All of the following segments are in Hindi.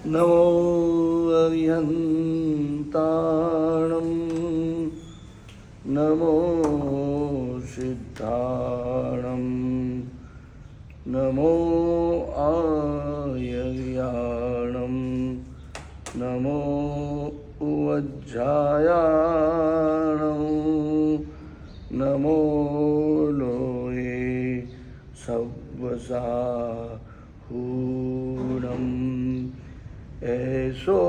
नमो अरिहन्ताणं नमो सिद्धाणं नमो आयर्याणं नमो उवज्झायाणं नमो लोये सव्वसाहूणम् ऐसो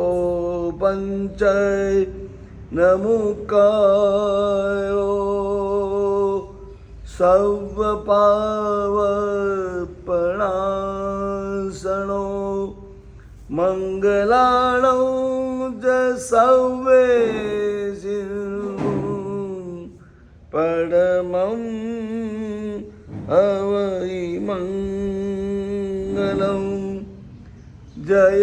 पंचय नमुकायो सर्वपावपणासनो मंगलाणो च सर्वेषु परमं अवैमङ्गलम् जय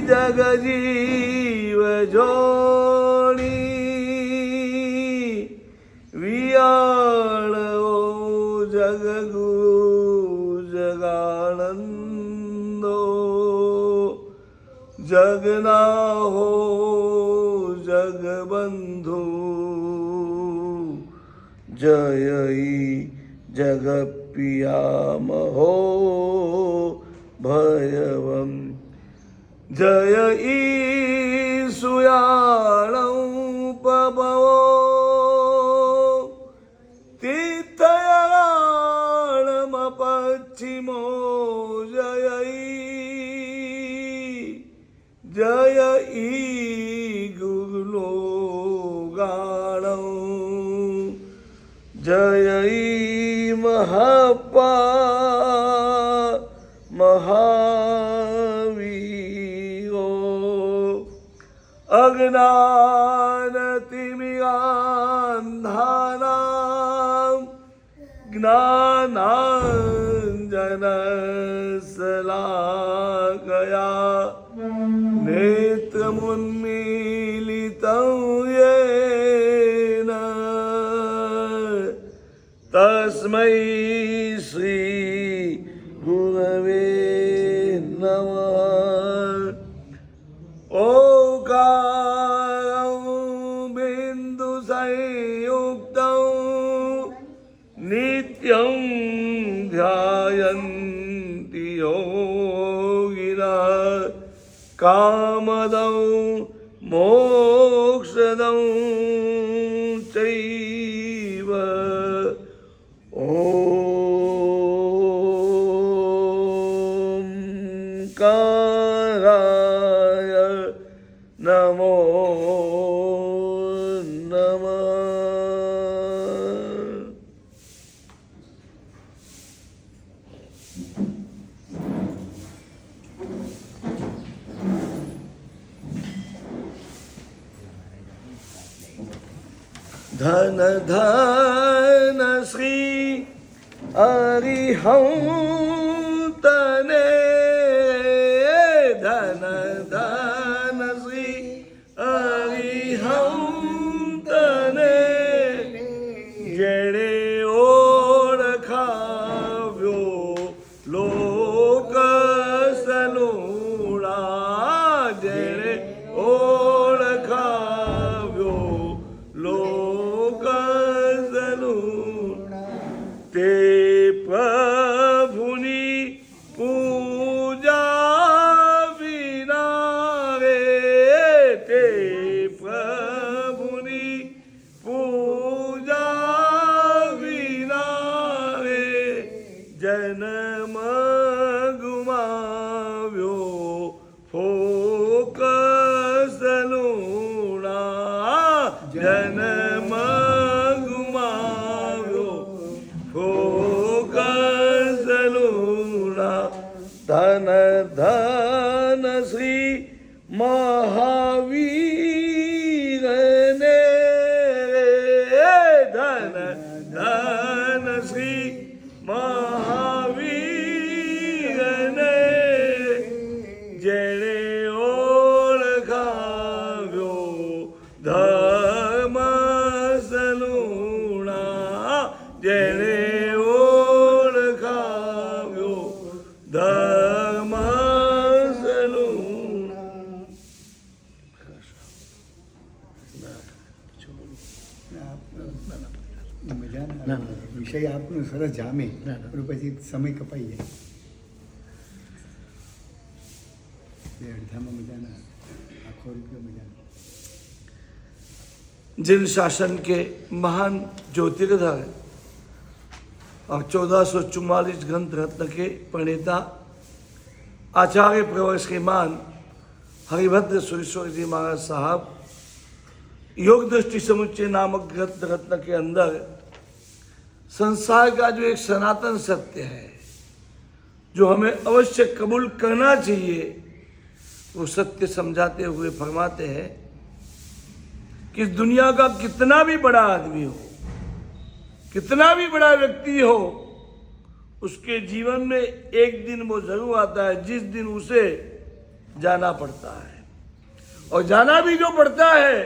जगजीव जोड़ी वियाळो जगगुरु जगानंदो जगना हो जगबंधु जय जगपियामहो भयवं जय ईशुयाणं पवो तीर्थयाणमपश्चिमो जय जय गुरुलोगाणं जय महपा महावीरो अज्ञानतिमिरान्धानां ज्ञानाञ्जनशलाकया नेत्रमुन्मीलितं येन तस्मै श्री गुरवे ओंकारं बिन्दुसंयुक्तं नित्यं ध्यायन्ति योगिनः कामदं मोक्षदं चैव ओंकाराय नमो नमः। धन धन श्री अरिहंतने धन धन श्री अरिहंतने जेणे ओळखाव्यो लोक सलूणा जेणे ओळखाव्यो लोक सलूणा ते प्रभुनी पूजा विना रे ते प्रभुनी पूजा विना रे जन्म गुमाव्यो फोकस लूणा जन्म गुमाव्यो फोकस लूणा धन धन श्री महावीर ने धन धन श्री महावीर ने जेणे ओळखाव्यो धर्म सलूणा जेणे ओळखाव्यो धर्म सलूणा વિષય આપનો સરસ જામે પણ પછી સમય કપાઈ જાય. બે અડધામાં મજાના, આખો રૂપિયો મજાનો. जिन शासन के महान ज्योतिर्धर और 1444 ग्रंथ रत्न के प्रणेता आचार्य प्रवर श्रीमान हरिभद्र सुरेश्वर जी महाराज साहब योग दृष्टि समुच्चय नामक ग्रंथ रत्न के अंदर संसार का जो एक सनातन सत्य है जो हमें अवश्य कबूल करना चाहिए, वो सत्य समझाते हुए फरमाते हैं कि दुनिया का कितना भी बड़ा आदमी हो, कितना भी बड़ा व्यक्ति हो, उसके जीवन में एक दिन वो जरूर आता है जिस दिन उसे जाना पड़ता है, और जाना भी जो पड़ता है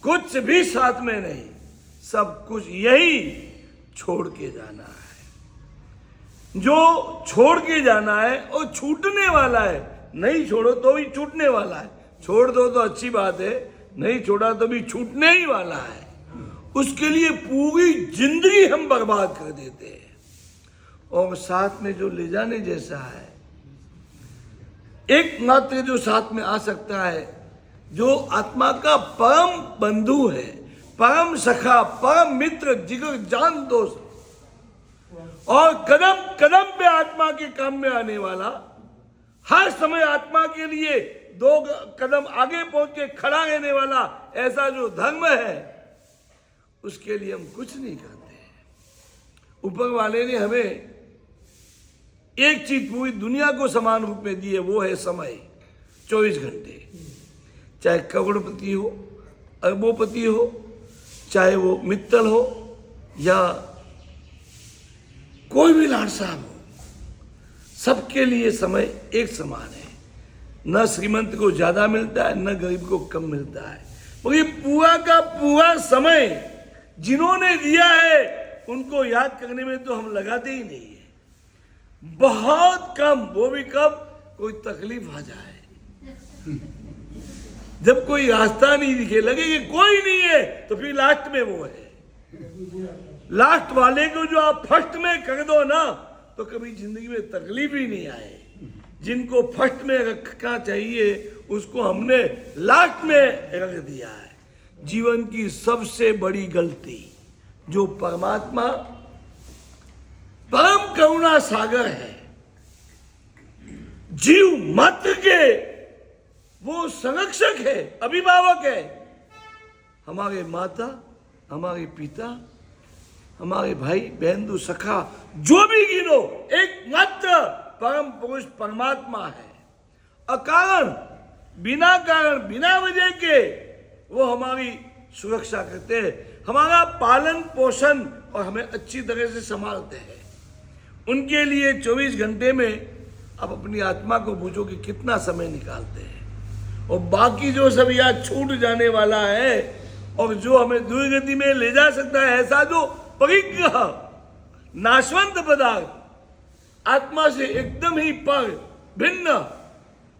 कुछ भी साथ में नहीं, सब कुछ यही छोड़ के जाना है. जो छोड़ के जाना है वो छूटने वाला है, नहीं छोड़ो तो भी छूटने वाला है, छोड़ दो तो अच्छी बात है, नहीं छोड़ा तो भी छूटने ही वाला है. उसके लिए पूरी जिंदगी हम बर्बाद कर देते हैं. और साथ में जो ले जाने जैसा है, एकमात्र जो साथ में आ सकता है, जो आत्मा का परम बंधु है, परम सखा, परम मित्र, जिगर जान दोस्त, और कदम कदम पे आत्मा के काम में आने वाला, हर समय आत्मा के लिए 2 कदम आगे पहुंच के खड़ा रहने वाला, ऐसा जो धर्म है उसके लिए हम कुछ नहीं करते. ऊपर वाले ने हमें एक चीज पूरी दुनिया को समान रूप में दी है, वो है समय. 24 घंटे, चाहे करोड़पति हो, अरबोपति हो, चाहे वो मित्तल हो या कोई भी लाड साहब हो, सबके लिए समय एक समान है. न श्रीमंत को ज्यादा मिलता है, न गरीब को कम मिलता है. और ये पूरा का पूरा समय जिन्होंने दिया है उनको याद करने में तो हम लगाते ही नहीं है. बहुत कम, वो भी कब कोई तकलीफ आ जाए, जब कोई रास्ता नहीं दिखे, लगे कि कोई नहीं है, तो फिर लास्ट में वो है. लास्ट वाले को जो आप फर्स्ट में कर दो ना, तो कभी जिंदगी में तकलीफ ही नहीं आए. जिनको फर्स्ट में रखना चाहिए उसको हमने लास्ट में रख दिया है. जीवन की सबसे बड़ी गलती जो परमात्मा परम करुणा सागर है, जीव मात्र के वो संरक्षक है, अभिभावक है. हमारे माता, हमारे पिता, हमारे भाई बहन, सखा, जो भी गिनो, एकमात्र परम पुरुष परमात्मा है. अकारण, बिना कारण, बिना वजह के वो हमारी सुरक्षा करते हैं, हमारा पालन पोषण और हमें अच्छी तरह से संभालते हैं. उनके लिए 24 घंटे में आप अपनी आत्मा को पूछो कि कितना समय निकालते हैं. और बाकी जो सब यहाँ छूट जाने वाला है और जो हमें दुर्गति में ले जा सकता है, ऐसा जो परिग्रह नाशवंत पदार्थ, आत्मा से एकदम ही पर भिन्न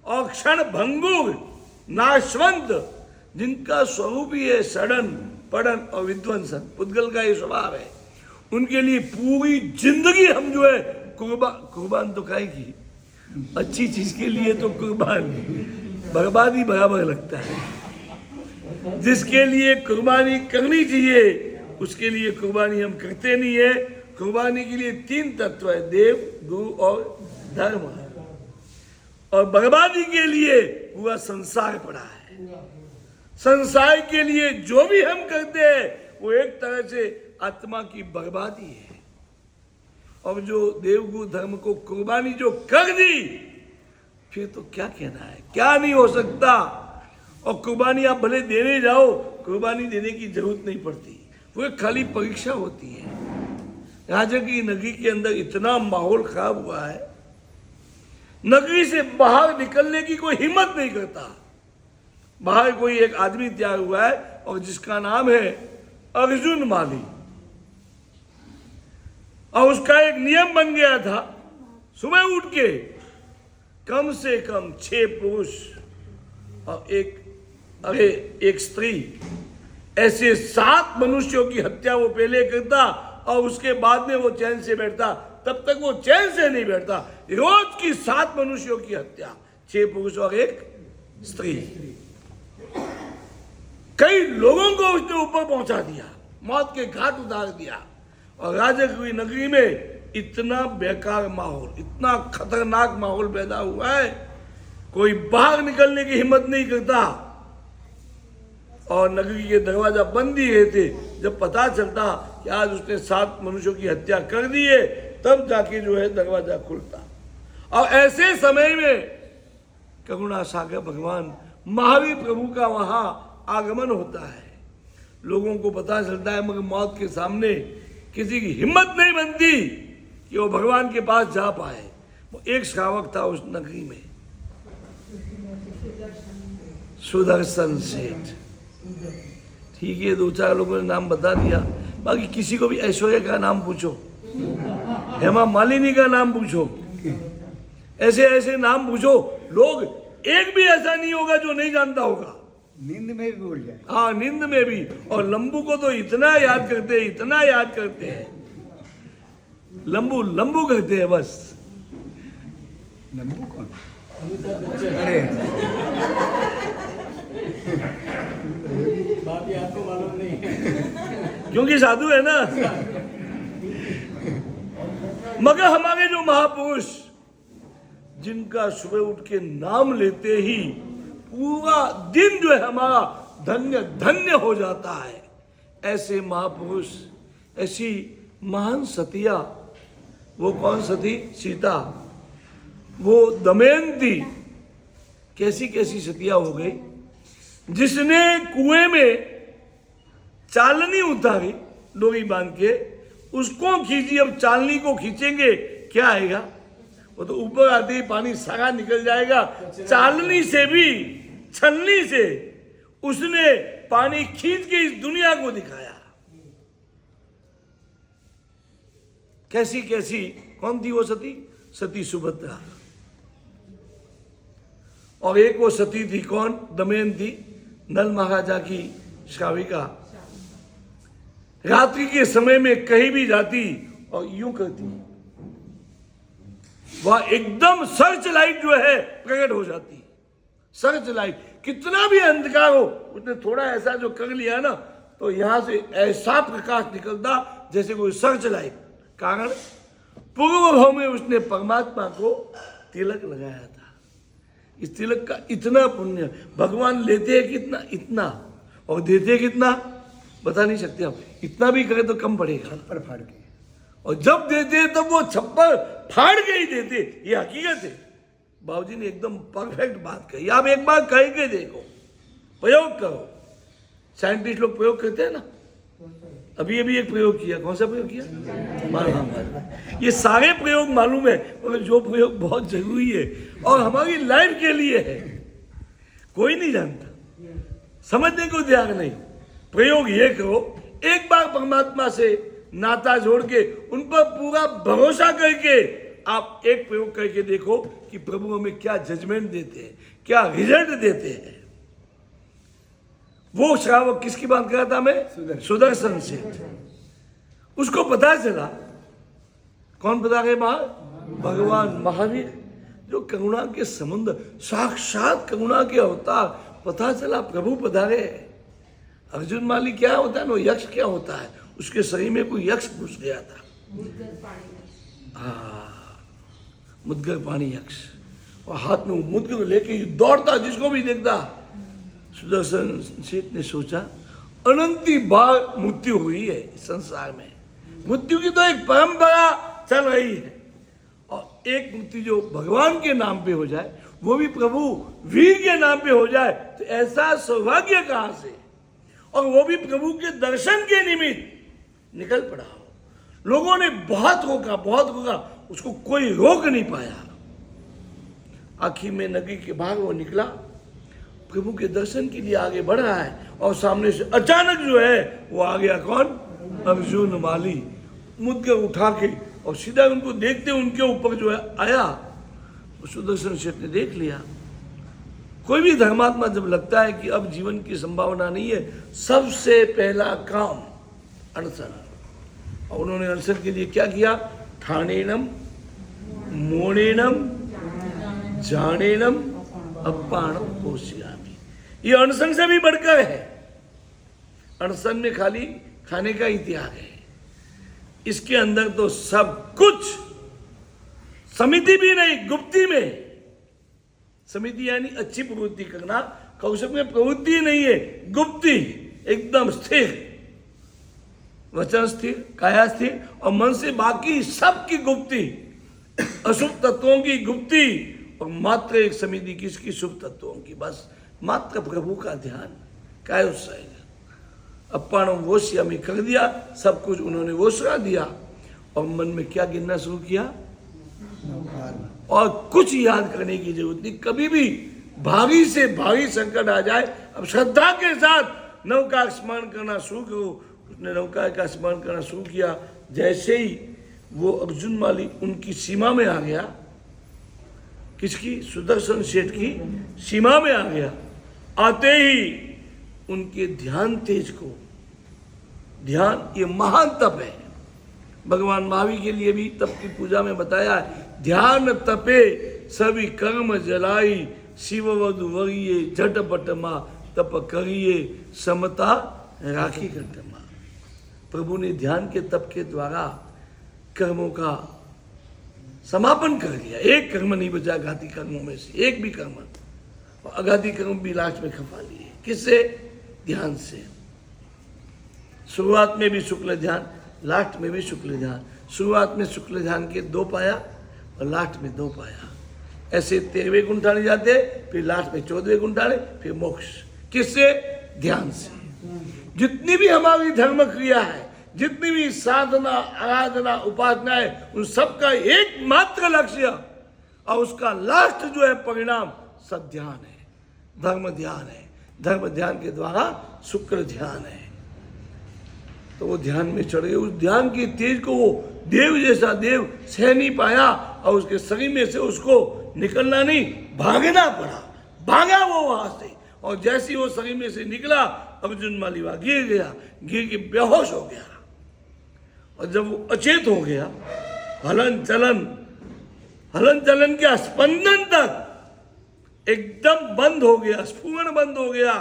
और क्षण भंगुर नाशवंत, जिनका स्वरूप ही है सड़न पड़न और विध्वंसन, पुद्गल का ये स्वभाव है, उनके लिए पूरी जिंदगी हम जो है कुर्बान तो खाएगी. अच्छी चीज के लिए तो कुर्बान, बर्बादी बराबर लगता है. जिसके लिए कुर्बानी करनी चाहिए उसके लिए कुर्बानी हम करते नहीं है. कुर्बानी के लिए 3 तत्व है, देव, गुरु और धर्म. और बर्बादी के लिए पूरा संसार पड़ा है. संसार के लिए जो भी हम करते हैं वो एक तरह से आत्मा की बर्बादी है. और जो देवगुरु धर्म को कुर्बानी जो कर दी, फिर तो क्या कहना है, क्या नहीं हो सकता. और कुर्बानी आप भले देने जाओ, कुर्बानी देने की जरूरत नहीं पड़ती, वो एक खाली परीक्षा होती है. राजा की नगरी के अंदर इतना माहौल खराब हुआ है, नगरी से बाहर निकलने की कोई हिम्मत नहीं करता. बाहर कोई एक आदमी तैयार हुआ है और जिसका नाम है अर्जुन माली, और उसका एक नियम बन गया था, सुबह उठ के कम से कम 6 पुरुष और एक स्त्री, ऐसे 7 मनुष्यों की हत्या वो पहले करता और उसके बाद में वो चैन से बैठता, तब तक वो चैन से नहीं बैठता। रोज की 7 मनुष्यों की हत्या, 6 पुरुष और 1 स्त्री, कई लोगों को उसने ऊपर पहुंचा दिया, मौत के घाट उतार दिया। और राजा की नगरी में इतना बेकार माहौल, इतना खतरनाक माहौल पैदा हुआ है, कोई बाहर निकलने की हिम्मत नहीं करता और नगरी के दरवाजा बंद ही रहते। जब पता चलता कि आज उसने 7 मनुष्यों की हत्या कर दी है, तब जाके जो है दरवाजा खुलता। और ऐसे समय में करुणा सागर भगवान महावीर प्रभु का वहां आगमन होता है। लोगों को पता चलता है, मगर मौत के सामने किसी की हिम्मत नहीं बनती कि वो भगवान के पास जा पाए। वो एक श्रावक था उस नगरी में, सुदर्शन सेठ। ठीक है, 2-4 लोगों ने नाम बता दिया, बाकी किसी को भी ऐश्वर्या का नाम पूछो, हेमा मालिनी का नाम पूछो, ऐसे ऐसे नाम पूछो, लोग एक भी ऐसा नहीं होगा जो नहीं जानता होगा। नींद में भी भूल जाए। हाँ, नींद में भी। और लंबू को तो इतना याद करते हैं, इतना याद करते हैं, लंबू लंबू करते हैं बस। लंबू कौन? अरे बात ये आपको मालूम नहीं है, क्योंकि साधु है ना। मगर हमारे जो महापुरुष, जिनका सुबह उठ के नाम लेते ही पूरा दिन जो है हमारा धन्य धन्य हो जाता है, ऐसे महापुरुष, ऐसी महान सतिया, वो कौन सती? सीता, वो दमयंती, कैसी कैसी सतिया हो गई, जिसने कुएं में चालनी उतारी डोरी बांध के, उसको खींची। अब चालनी को खींचेंगे, क्या आएगा? वो तो ऊपर आते ही पानी सारा निकल जाएगा। चालनी से भी, छलनी से उसने पानी खींच के इस दुनिया को दिखाया। कैसी कैसी, कौन थी वो सती? सती सुभद्रा। और एक वो सती थी कौन? दमयंती, नल महाराजा की श्राविका। रात्रि के समय में कहीं भी जाती और यूं करती, वह एकदम सर्च लाइट जो है प्रकट हो जाती। सर्च लाइट, कितना भी अंधकार हो, उसने थोड़ा ऐसा जो कर लिया ना, तो यहां से ऐसा प्रकाश निकलता जैसे कोई सर्च लाइट। कारण पूर्व भाव में उसने परमात्मा को तिलक लगाया था। इस तिलक का इतना पुण्य भगवान लेते हैं कितना? इतना, और देते हैं कितना बता नहीं सकते हम। इतना भी करें तो कम पड़ेगा। पर फाड़ के, और जब देते हैं तब वो छप्पर फाड़ के ही देते, ये हकीकत है। बाबूजी ने एकदम परफेक्ट बात कही। आप एक बार कह के देखो, प्रयोग करो। साइंटिस्ट लोग प्रयोग करते हैं ना, अभी अभी एक प्रयोग किया। कौन सा प्रयोग किया? मालूम। ये सारे प्रयोग मालूम है, मगर जो प्रयोग बहुत जरूरी है और हमारी लाइफ के लिए है, कोई नहीं जानता, समझने को तैयार नहीं। प्रयोग ये करो, एक बार परमात्मा से नाता जोड़ के, उन पर पूरा भरोसा करके आप एक प्रयोग करके देखो कि प्रभु हमें क्या जजमेंट देते हैं, क्या रिजल्ट देते हैं। वो श्रावक किसकी बात कर रहा था मैं? सुदर्शन सेठ। उसको पता चला, कौन बता रहे? भगवान महावीर, जो करुणा के समुद्र, साक्षात करुणा के अवतार। पता चला प्रभु पधारे। अर्जुन माली क्या होता है ना, यक्ष क्या होता है, उसके शरीर में कोई यक्ष घुस गया था। मुदगर पानी यक्ष, और हाथ में मुदगर लेके दौड़ता, जिसको भी देखता। सुदर्शन सेठ ने सोचा, अनंती बार मृत्यु हुई है इस संसार में, मृत्यु की तो एक परंपरा चल रही है, और एक मृत्यु जो भगवान के नाम पे हो जाए, वो भी प्रभु वीर के नाम पे हो जाए, तो ऐसा सौभाग्य कहां से, और वो भी प्रभु के दर्शन के निमित्त निकल पड़ा हो। लोगों ने बहुत रोका, उसको कोई रोक नहीं पाया। आखिर में नगरी के बाहर वो निकला, प्रभु के दर्शन के लिए आगे बढ़ रहा है, और सामने से अचानक जो है वो आ गया। कौन? अर्जुन माली, मुद्गर उठा के और सीधा उनको देखते उनके ऊपर जो है आया। सुदर्शन सेठ ने देख लिया। कोई भी धर्मात्मा जब लगता है कि अब जीवन की संभावना नहीं है, सबसे पहला काम अनशन, और उन्होंने अनशन के लिए क्या किया? ठाणेनम, मोणेनम, जानेनम, अपाणम पोषयामि। ये अनशन से भी बढ़कर है। अनशन में खाली खाने का ही त्याग है, इसके अंदर तो सब कुछ, समिति भी नहीं, गुप्ती में। समिति यानी अच्छी प्रवृत्ति करना, कौशल में प्रवृत्ति नहीं है, गुप्ती, एकदम स्थिर, वचन स्थिर, काया स्थिर और मन से बाकी सबकी गुप्ती, अशुभ तत्वों की गुप्ती और मात्र एक समिति किसकी? शुभ तत्वों की। बस मात्र प्रभु का ध्यान, काय उत्साह। अपाणम वोष्यामि कर दिया, सब कुछ उन्होंने वोसरा दिया और मन में क्या गिनना शुरू किया? और कुछ याद करने की जरूरत नहीं। कभी भी भारी से भारी संकट आ जाए, अब श्रद्धा के साथ नौका स्मरण करना शुरू करो। उसने नौका का स्मरण करना शुरू किया। जैसे ही वो अर्जुन माली उनकी सीमा में आ गया, किसकी? सुदर्शन सेठ की सीमा में आ गया। आते ही उनके ध्यान तेज को, ध्यान ये महान तप है। भगवान महावीर के लिए भी तप की पूजा में बताया है, ध्यान तपे सभी कर्म जलाई, शिव वधु वरिये झटपट माँ तप करिए, समता राखी घट माँ। प्रभु ने ध्यान के तप के द्वारा कर्मों का समापन कर दिया। एक कर्म नहीं बचा घाती कर्मों में से, एक भी कर्म। और अघाती कर्म भी लास्ट में खपा लिए। किससे? ध्यान से। शुरुआत में भी शुक्ल ध्यान, लास्ट में भी शुक्ल ध्यान। शुरुआत में शुक्ल ध्यान के 2 पाया और लास्ट में 2 पाया। ऐसे 13वें गुण ठाने जाते, फिर लास्ट में 14वें गुण ठाने, फिर मोक्ष। किससे? ध्यान से। जितनी भी हमारी धर्म क्रिया है, जितनी भी साधना, आराधना, उपासना है, उन सबका एकमात्र लक्ष्य और उसका लास्ट जो है परिणाम, सब ध्यान है, धर्म ध्यान है। धर्म ध्यान के द्वारा शुक्र ध्यान है। तो वो ध्यान में चढ़ गए। उस ध्यान की तेज को वो देव जैसा देव सह नहीं पाया और उसके शरीर में से उसको निकलना नहीं, भागना पड़ा। भागा वो वहां से, और जैसे ही वो शरीर में से निकला, अर्जुन मालीवा गिर गया, गिर के बेहोश हो गया। और जब वो अचेत हो गया, हलन चलन क्या स्पंदन तक एकदम बंद हो गया, स्फुरण बंद हो गया।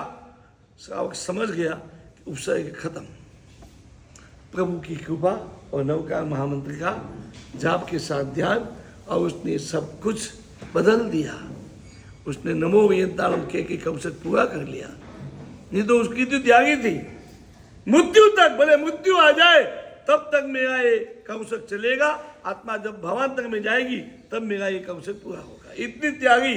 श्रावक समझ गया कि उपसर्ग खत्म। प्रभु की कृपा और नवकार महामंत्र का जाप के साथ ध्यान, और उसने सब कुछ बदल दिया। उसने नमो वियंताणु के कवचक पूरा कर लिया। नहीं तो उसकी तो त्यागी थी, मृत्यु तक, भले मृत्यु आ जाए तब तक मेरा ये कवचक चलेगा। आत्मा जब भवांतर में जाएगी तब मेरा ये कवचक पूरा होगा। इतनी त्यागी।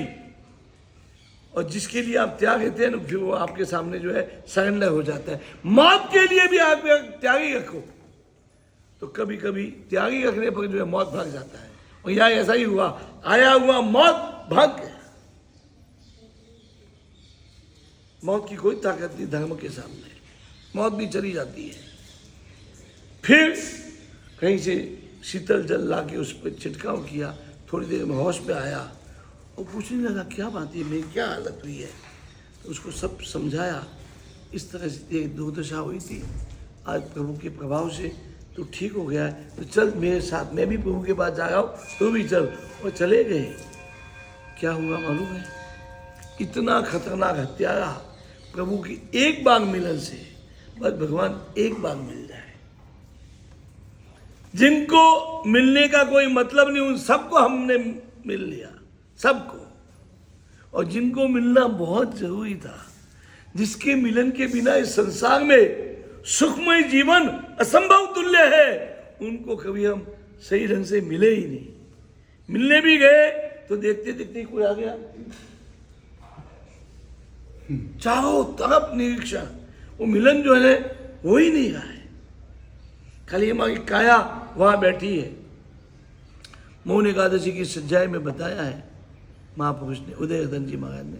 और जिसके लिए आप त्याग देते हैं ना, फिर वो आपके सामने जो है सरेंडर हो जाता है। मौत के लिए भी आप त्यागी रखो, तो कभी कभी त्यागी रखने पर जो है मौत भाग जाता है। और यहाँ ऐसा ही हुआ, आया हुआ मौत भाग गया। मौत की कोई ताकत नहीं धर्म के सामने, मौत भी चली जाती है। फिर कहीं से शीतल जल ला के उस पर छिड़काव किया, थोड़ी देर में होश में आया और पूछने लगा क्या बात है, मेरी क्या हालत हुई है। तो उसको सब समझाया। इस तरह से एक दुर्दशा हुई थी, आज प्रभु के प्रभाव से तो ठीक हो गया है, तो चल मेरे साथ, मैं भी प्रभु के पास जा रहा हूँ, तू भी चल। और चले गए। क्या हुआ मालूम है? इतना खतरनाक हत्यारा प्रभु की एक बार मिलन से, बस भगवान एक बार मिल जाए। जिनको मिलने का कोई मतलब नहीं, उन सबको हमने मिल लिया, सबको। और जिनको मिलना बहुत जरूरी था, जिसके मिलन के बिना इस संसार में सुखमय जीवन असंभव तुल्य है, उनको कभी हम सही ढंग से मिले ही नहीं। मिलने भी गए तो देखते देखते कोई आ गया। चारों तरफ निरीक्षण, वो मिलन जो है हो ही नहीं रहा है। खाली हमारी काया वहां बैठी है। मौन एकादशी की सज्जाई में बताया है महापुरुष ने, उदयवर्धन जी महाराज ने,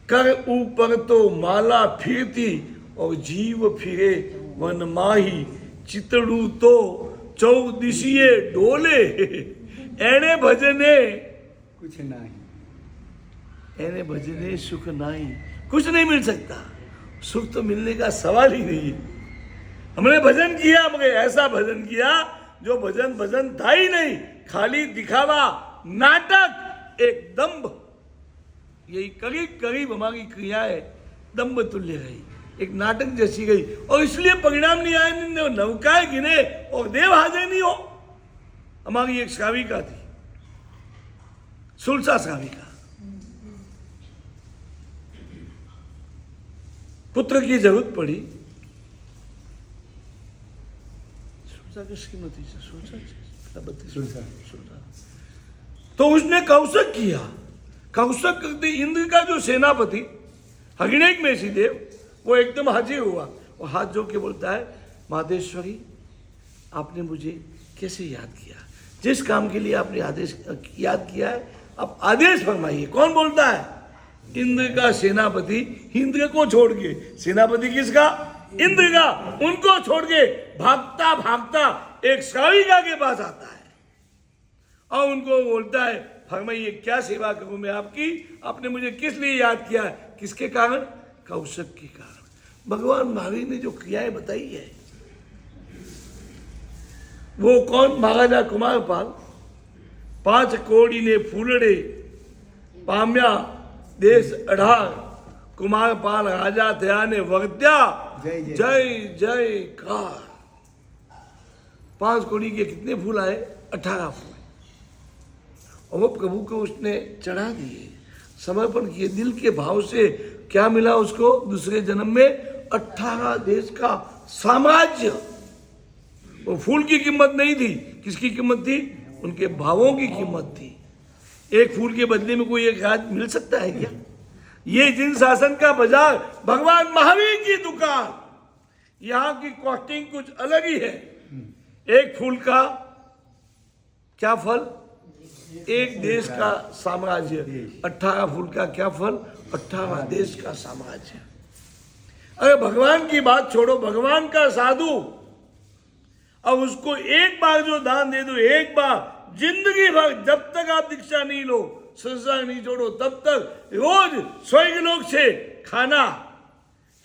कर ऊपर तो माला फिरती और जीव फिरे वन माही, चितड़ू तो चौदिशिये डोले, एने भजने कुछ नहीं, एने भजने सुख नहीं। कुछ नहीं मिल सकता, सुख तो मिलने का सवाल ही नहीं है। हमने भजन किया, मगर ऐसा भजन किया जो भजन था ही नहीं, खाली दिखावा, नाटक, एक दंभ। यही करीब करीब हमारी क्रियाएं दंभ तुल्य गई, एक नाटक जैसी गई, और इसलिए परिणाम नहीं आए। नौकाएं गिने और देव हाजिर नहीं हो। हमारी एक श्राविका थी, सुलसा श्राविका, पुत्र की जरूरत पड़ी। सुलसा की श्रीमती से सुलसा, तो उसने कौशक किया। कौशक करते इंद्र का जो सेनापति हरिणेक में सी देव, वो एकदम हाजिर हुआ और हाथ जोड़ के बोलता है, मादेश्वरी आपने मुझे कैसे याद किया? जिस काम के लिए आपने आदेश याद किया है, आप आदेश फरमाइए। कौन बोलता है? इंद्र का सेनापति, इंद्र को छोड़ के, सेनापति किसका? इंद्र का, उनको छोड़ के भागता भागता एक श्राविका के पास आता है और उनको बोलता है, फरमाइए क्या सेवा करूं मैं आपकी? आपने मुझे किस लिए याद किया है? किसके कारण? कौशक के कारण। भगवान महावीर ने जो क्रियाएं बताई है, वो कौन? महाराजा कुमारपाल, 5 कोड़ी ने फूलड़े पाम्या देश 18, कुमारपाल राजा थया ने वर्त्या जय जयकार। 5 कोड़ी के कितने फूल आए? 18 फूल, और वो प्रभु को उसने चढ़ा दिए, समर्पण किए दिल के भाव से। क्या मिला उसको दूसरे जन्म में? 18 देश का साम्राज्य। वो फूल की कीमत नहीं थी, किसकी कीमत थी? उनके भावों की कीमत थी। एक फूल के बदले में कोई एक राज मिल सकता है क्या? ये जिन शासन का बाजार, भगवान महावीर की दुकान, यहां की कॉस्टिंग कुछ अलग ही है। एक फूल का क्या फल? एक देश का साम्राज्य। 18 फूल का क्या फल? 18 देश का साम्राज्य। अरे भगवान की बात छोड़ो, भगवान का साधु, अब उसको एक बार जो दान दे दो, एक बार, जिंदगी भर जब तक आप दीक्षा नहीं लो, संसार नहीं छोड़ो, तब तक रोज स्वर्ग लोक से खाना,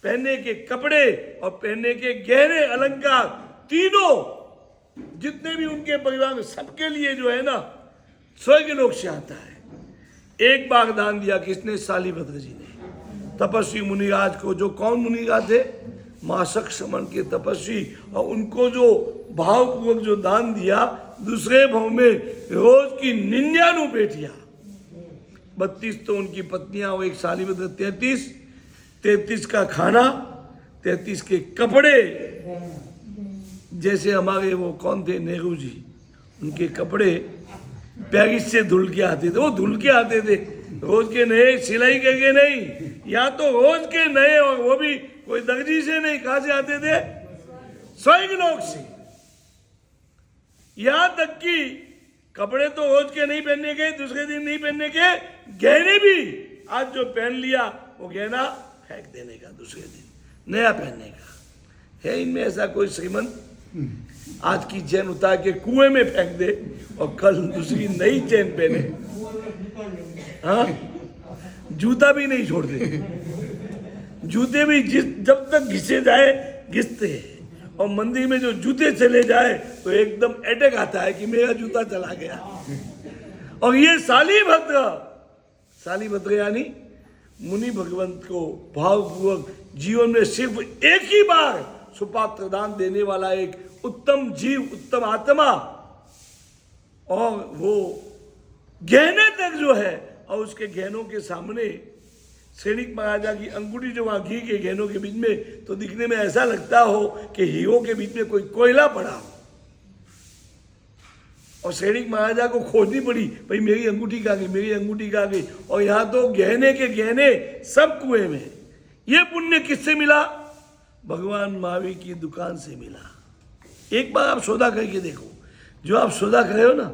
पहनने के कपड़े और पहनने के गहने अलंकार, तीनों जितने भी उनके परिवार में, सबके लिए जो है ना स्वर्ग लोक से आता है। एक बार दान दिया किसने? शालिभद्र जी ने, तपस्वी मुनिराज को। जो कौन मुनिराज थे? मासक समन के तपस्वी। और उनको जो भावपूर्वक जो दान दिया, दूसरे भाव में रोज की 99 बेटियां, 32 तो उनकी पत्नियां और एक शालिभद्र, 33 का खाना, 33 के कपड़े। जैसे हमारे वो कौन थे? नेहरू जी, उनके कपड़े पेरिस से धुल के आते थे, वो धुल के आते थे, रोज के नए, सिलाई करके नहीं, या तो रोज के नए, और वो भी कोई दर्जी से नहीं। कहां से आते थे? स्वर्ग लोक से। यहां तक कि कपड़े तो रोज के नहीं पहनने के, दूसरे दिन नहीं पहनने के, गहने भी आज जो पहन लिया वो गहना फेंक देने का, दूसरे दिन नया पहनने का। है इनमें ऐसा कोई श्रीमंत? आज की चैन उतार के कुएं में फेंक दे और कल दूसरी नई चैन पहने। हाँ, जूता भी नहीं छोड़ते, जूते भी जब तक घिसे जाए घिसते हैं, और मंदिर में जो जूते चले जाए तो एकदम अटैक आता है कि मेरा जूता चला गया। और ये शालिभद्र यानी मुनि भगवंत को भावपूर्वक जीवन में सिर्फ एक ही बार सुपात्र दान देने वाला एक उत्तम जीव, उत्तम आत्मा। और वो गहने तक जो है, और उसके गहनों के सामने सैनिक महाराजा की अंगूठी जो वहां घी के गहनों के बीच में, तो दिखने में ऐसा लगता हो कि हीरो के बीच में कोई कोयला पड़ा हो। और सैनिक महाराजा को खोजनी पड़ी, भाई मेरी अंगूठी कहाँ गई, मेरी अंगूठी कहाँ गई। और यहाँ तो गहने के गहने सब कुएं में। ये पुण्य किससे मिला? भगवान महावीर की दुकान से मिला। एक बार आप सौदा करके देखो, जो आप सौदा कर रहे हो ना,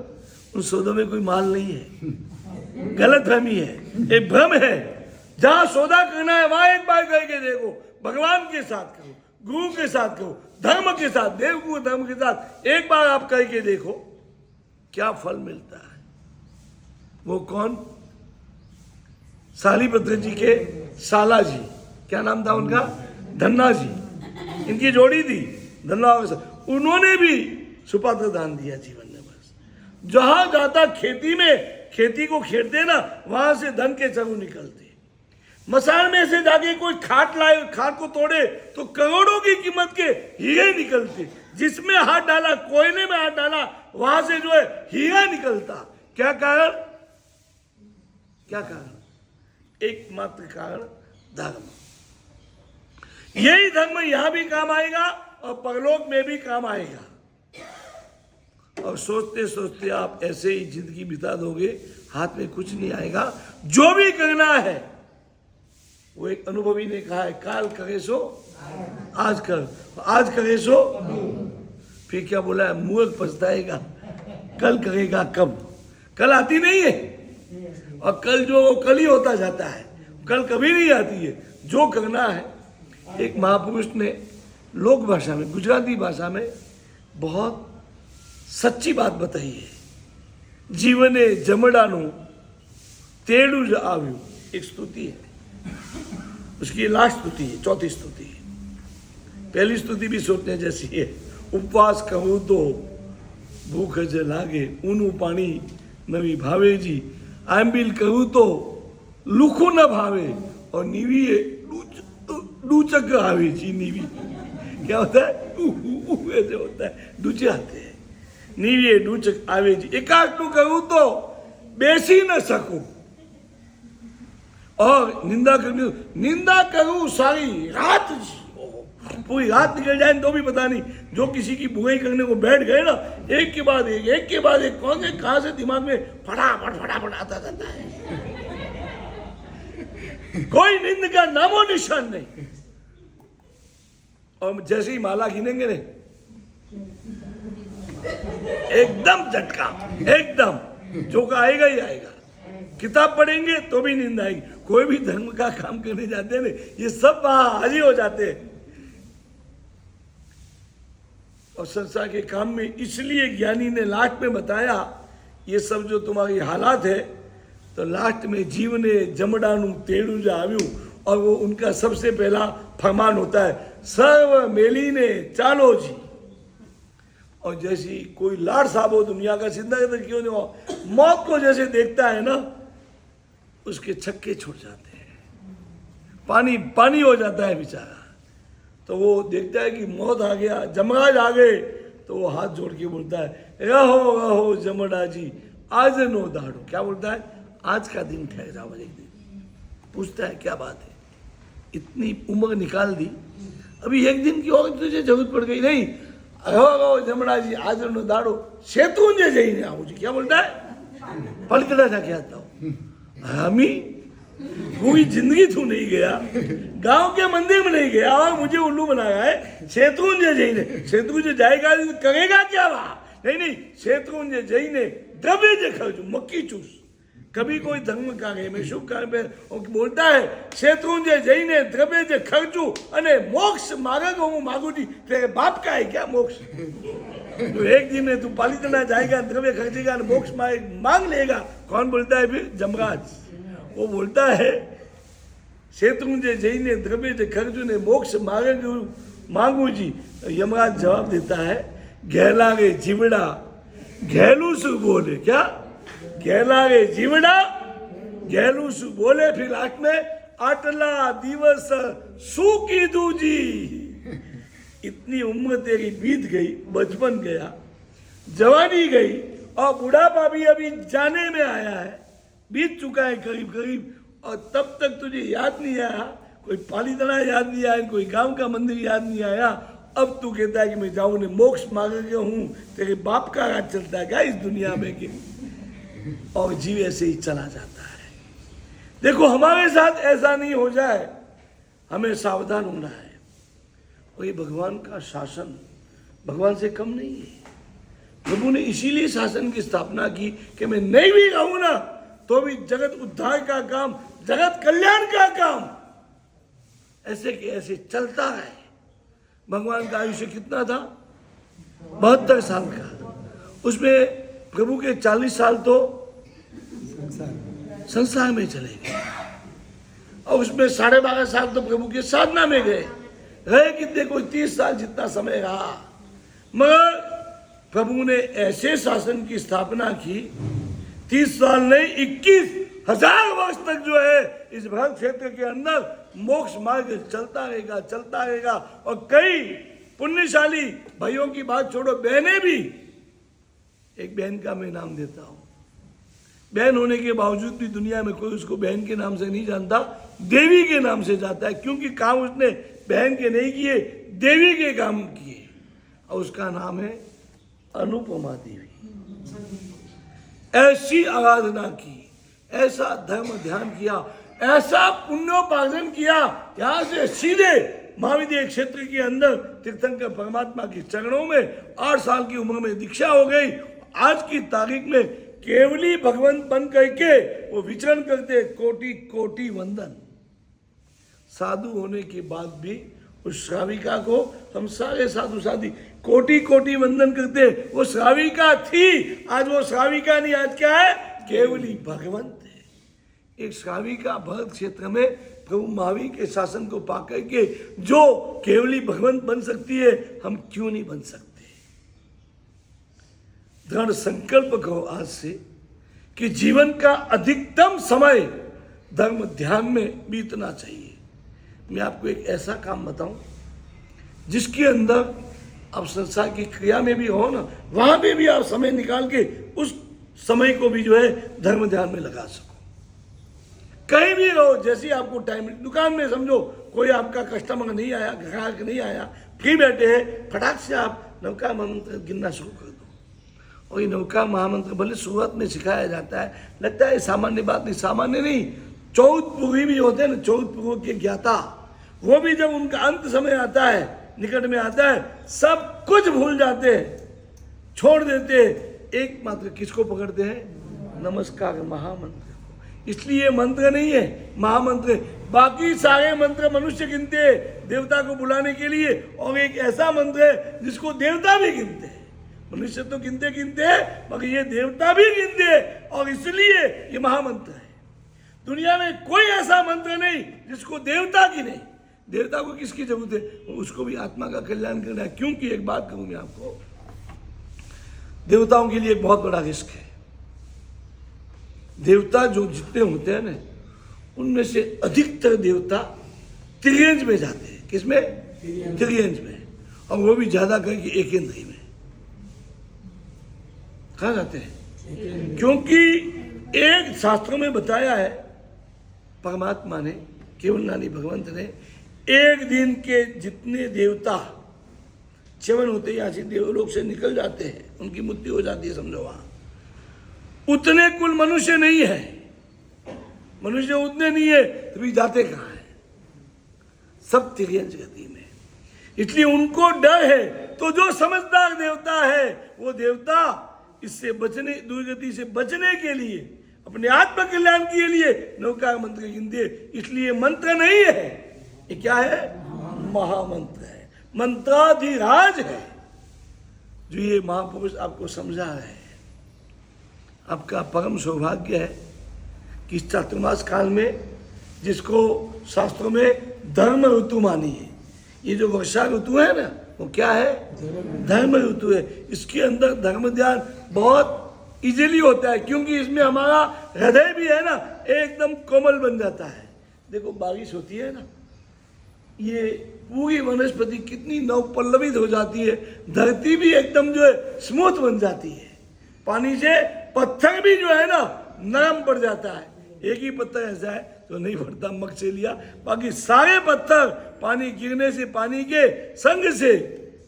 उन सौदों में कोई माल नहीं है, गलतफहमी है, एक भ्रम है। जहां सौदा करना है वहां एक बार करके देखो, भगवान के साथ करो, गुरु के साथ करो, धर्म के साथ, देव गुरु धर्म के साथ एक बार आप करके देखो क्या फल मिलता है। वो कौन? शालिभद्र जी के साला जी, क्या नाम था उनका? धन्ना जी। इनकी जोड़ी थी धन्यवाद। उन्होंने भी सुपात्र दान दिया जीवन में। बस जहां जाता खेती में, खेती को खेड़ते ना, वहां से धन के चरु निकलते। मसान में से जाके कोई खाट लाए, खाट को तोड़े तो करोड़ों की कीमत के हीरे निकलते। जिसमें हाथ डाला, कोयले में हाथ डाला, वहां से जो है हीरा निकलता। क्या कारण? क्या कारण? एकमात्र कारण धर्म। यही धर्म यहां भी काम आएगा और परलोक में भी काम आएगा। और सोचते सोचते आप ऐसे ही जिंदगी बिता दोगे, हाथ में कुछ नहीं आएगा। जो भी करना है, वो एक अनुभवी ने कहा है, काल करे सो आज कर, आज करे सो फिर क्या बोला है, मूर्ख पछताएगा, कल करेगा कब। कल आती नहीं है, और कल जो कल ही होता जाता है, कल कभी नहीं आती है। जो करना है, एक महापुरुष ने लोक भाषा में, गुजराती भाषा में बहुत सच्ची बात बताई है। जीवने जमड़ानु तेड़ू ज आव्यू, एक स्तुति है, उसकी लास्ट स्तुति है, चौथी स्तुति है। पहली स्तुति भी सोचने जैसी है। उपवास कहूँ तो भूख ज लागे, ऊनू पानी नवी भावे जी। आंबिल कहूँ तो लुखू न भावे, और नीवी डूचक आवे जी। नीवी क्या होता है? ऐसे होता है, डूचे आते हैं। नीवी डूचक आवे जी। एकाग्र कहूँ तो बेसी न सकूं, और निंदा करूं सारी रात जी। पूरी रात निकल जाए तो भी पता नहीं। जो किसी की बुराई करने को बैठ गए ना, एक के बाद एक, कौन से कहां से दिमाग में फटाफट आता रहता है। कोई निंद का नामो निशान नहीं। और जैसे ही माला गिनेंगे ने, एकदम झटका, एकदम जो का आएगा ही आएगा। किताब पढ़ेंगे तो भी नींद आएगी। कोई भी धर्म का काम करने जाते हैं ना, ये सब हाजिर हो जाते हैं। और संसार के काम में इसलिए ज्ञानी ने लास्ट में बताया, ये सब जो तुम्हारी हालात है, तो लास्ट में जीवने जमड़ानु तेड़ू जा आव्यू। और वो उनका सबसे पहला फरमान होता है, सर्व मेली ने चालो जी। और जैसी कोई लाड साहब हो दुनिया का, जिंदा क्यों नहीं हो, मौत को जैसे देखता है ना, उसके छक्के छूट जाते हैं, पानी पानी हो जाता है बेचारा। तो वो देखता है कि मौत आ गया, जमराज आ गए, तो वो हाथ जोड़ के बोलता है, रहो रहो जमड़ा जी, आज नो दाड़ो। क्या बोलता है? आज का दिन ठहराओ एक दिन। पूछता है क्या बात है, इतनी उम्र निकाल दी, अभी एक दिन की और तुझे जरूरत पड़ गई? नहीं, रहो रहो जमड़ा जी, आज नो दाड़ो सेतुंजे जईने आओ जी। क्या बोलता है? पलकड़ा जाके आता हूँ। हामी पूरी जिंदगी तू नहीं गया, गांव के मंदिर में नहीं गया, और मुझे उल्लू बना रहा है। सेतुंजे जईने, सेतुंजे जाएगा करेगा क्या वहां? नहीं, सेतुंजे जईने द्रव्य जे खर्च, मक्की चूस। कभी कोई धर्म कार्य में, शुभ कार्य में बोलता है, सेतुंजे जईने द्रव्य जे खर्चू अने मोक्ष मांगेगा, हूँ मांगू जी। तेरे बाप का है क्या मोक्ष? तो एक दिन में तू पालितना जाएगा, द्रव्य खर्चेगा, मोक्ष मांग लेगा। कौन बोलता है फिर? जमराज। वो बोलता है, सेतुंजे जईने द्रव्य जे खर्चू ने मोक्ष मांगू जी। यमराज जवाब देता है, गहला गे जीवड़ा गहलू सु बोले। क्या? गहला गे जीवड़ा गहलू सु बोले। फिर लास्ट में, आटला दिवस सु कीधु जी। इतनी उम्र तेरी बीत गई, बचपन गया, जवानी गई, और बुढ़ापा भी अभी जाने में आया है, बीत चुका है करीब करीब, और तब तक तुझे याद नहीं आया, कोई पालीतना याद नहीं आया, कोई गांव का मंदिर याद नहीं आया। अब तू कहता है कि मैं जाऊँ ने मोक्ष मांग गया हूँ, तेरे बाप का राज चलता है क्या इस दुनिया में? के और जीव ऐसे ही चला जाता है। देखो, हमारे साथ ऐसा नहीं हो जाए, हमें सावधान होना है। और ये भगवान का शासन भगवान से कम नहीं है। प्रभु ने इसीलिए शासन की स्थापना की कि मैं नहीं भी रहूं ना, तो भी जगत उद्धार का काम, जगत कल्याण का काम ऐसे के ऐसे चलता है। भगवान का आयुष्य कितना था? 72 साल का। उसमें प्रभु के 40 साल तो संसार में चले गए, और उसमें 12.5 साल तो प्रभु के साधना में गए। रहे कितने कोई 30 साल जितना समय रहा, मगर प्रभु ने ऐसे शासन की स्थापना की 30 साल नहीं 21,000 वर्ष तक जो है इस भारत क्षेत्र के अंदर मोक्ष मार्ग चलता रहेगा। और कई पुण्यशाली भाइयों की बात छोड़ो, बहनें भी, एक बहन का मैं नाम देता हूं, बहन होने के बावजूद भी दुनिया में कोई उसको बहन के नाम से नहीं जानता, देवी के नाम से जाता है, क्योंकि काम उसने बहन के नहीं किए, देवी के काम किए, और उसका नाम है अनुपमा देवी। ऐसी आराधना की, ऐसा धर्म ध्यान किया, ऐसा पुण्योपार्जन किया, यहां से सीधे महाविद्या क्षेत्र के अंदर तीर्थंकर परमात्मा के चरणों में 8 साल की उम्र में दीक्षा हो गई। आज की तारीख में केवली भगवंत बन करके वो विचरण करते, कोटि कोटि वंदन। साधु होने के बाद भी उस श्राविका को हम सारे साधु साधी कोटि कोटि वंदन करते। वो श्राविका थी, आज वो श्राविका नहीं, आज क्या है? केवली भगवंत है। एक श्राविका भरत क्षेत्र में प्रभु महावीर के शासन को पाकर के जो केवली भगवंत बन सकती है, हम क्यों नहीं बन सकते? दृढ़ संकल्प करो आज से कि जीवन का अधिकतम समय धर्म ध्यान में बीतना चाहिए। मैं आपको एक ऐसा काम बताऊं जिसके अंदर आप संसार की क्रिया में भी हो ना, वहां पे भी आप समय निकाल के उस समय को भी जो है धर्म ध्यान में लगा सको। कहीं भी रहो, जैसे आपको टाइम, दुकान में समझो कोई आपका कस्टमर नहीं आया, ग्राहक नहीं आया, फ्री बैठे हैं, फटाक से आप नौका महामंत्र गिनना शुरू कर दो। और ये नौका महामंत्र भले शुरुआत में सिखाया जाता है, लगता है सामान्य बात नहीं, सामान्य नहीं। 14 पूर्वी भी होते हैं ना, 14 पूर्व के ज्ञाता, वो भी जब उनका अंत समय आता है, निकट में आता है, सब कुछ भूल जाते हैं, छोड़ देते हैं, एकमात्र किसको पकड़ते हैं? नमस्कार महामंत्र। इसलिए मंत्र नहीं है, महामंत्र। बाकी सारे मंत्र मनुष्य गिनते हैं देवता को बुलाने के लिए, और एक ऐसा मंत्र है जिसको देवता भी गिनते हैं। मनुष्य तो गिनते हैं, मगर ये देवता भी गिनते हैं, और इसलिए ये महामंत्र है। दुनिया में कोई ऐसा मंत्र नहीं जिसको देवता की नहीं। देवता को किसकी जरूरत है? उसको भी आत्मा का कल्याण करना है। क्योंकि एक बात कहूँ मैं आपको, देवताओं के लिए एक बहुत बड़ा रिस्क है। देवता जो जितने होते हैं ना, उनमें से अधिकतर देवता त्रियंज में जाते हैं। किसमें? त्रियंज में। और वो भी ज्यादा करके एकेंद्री में। कहाँ जाते हैं? क्योंकि एक शास्त्रों में बताया है, परमात्मा ने, केवल नानी भगवंत ने, एक दिन के जितने देवता च्यवन होते यहाँ से देवलोक से निकल जाते हैं, उनकी मृत्यु हो जाती है, समझो वहां, उतने कुल मनुष्य नहीं है। मनुष्य उतने नहीं है, तो भी जाते कहाँ है? सब तिर्यंज गति में। इसलिए उनको डर है। तो जो समझदार देवता है, वो देवता इससे बचने, दुर्गति से बचने के लिए, अपने आत्म कल्याण के लिए नौका मंत्र गिनते। इसलिए मंत्र नहीं है, ये क्या है? महामंत्र है, मंत्राधिराज है, जो ये महापुरुष आपको समझा रहे हैं। आपका परम सौभाग्य है कि इस चातुर्मास काल में, जिसको शास्त्रों में धर्म ऋतु मानी है, ये जो वर्षा ऋतु है ना, वो क्या है? धर्म ऋतु है। इसके अंदर धर्म ध्यान बहुत इजीली होता है, क्योंकि इसमें हमारा हृदय भी है ना, एकदम कोमल बन जाता है। देखो बारिश होती है ना, ये पूरी वनस्पति कितनी नवपल्लवित हो जाती है, धरती भी एकदम जो है स्मूथ बन जाती है। पानी से पत्थर भी जो है ना नरम पड़ जाता है। एक ही पत्थर ऐसा है तो नहीं पड़ता, मग से लिया, बाकी सारे पत्थर पानी गिरने से, पानी के संग से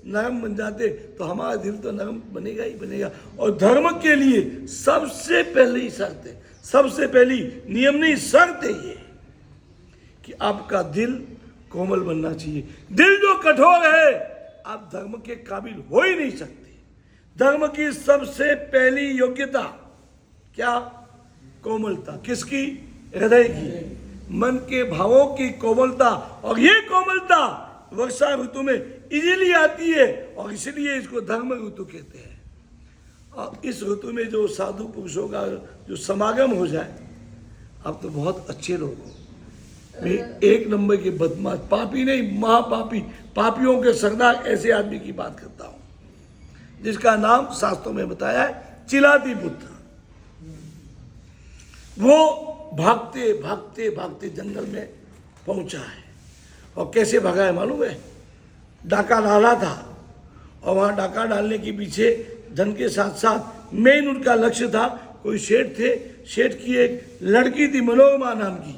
नरम बन जाते। तो हमारा दिल तो नरम बनेगा ही बनेगा। और धर्म के लिए सबसे पहली शर्त है, सबसे पहली नियम नहीं, शर्त है ये कि आपका दिल कोमल बनना चाहिए। दिल जो कठोर है, आप धर्म के काबिल हो ही नहीं सकते। धर्म की सबसे पहली योग्यता क्या? कोमलता। किसकी? हृदय की, मन के भावों की कोमलता। और ये कोमलता वर्षा ऋतु में इजीली आती है, और इसलिए इसको धर्म ऋतु कहते हैं। और इस ऋतु में जो साधु पुरुषों का जो समागम हो जाए, आप तो बहुत अच्छे लोग हो, मैं एक नंबर के बदमाश, पापी नहीं महापापी, पापियों के सरदार ऐसे आदमी की बात करता हूं, जिसका नाम शास्त्रों में बताया है चिलाती पुत्र। वो भागते भागते भागते जंगल में पहुंचा है, और कैसे भागा है मालूम है? डाका डाला था, और वहां डाका डालने के पीछे धन के साथ साथ मेन उनका लक्ष्य था, कोई सेठ थे, सेठ की एक लड़की थी मनोरमा नाम की,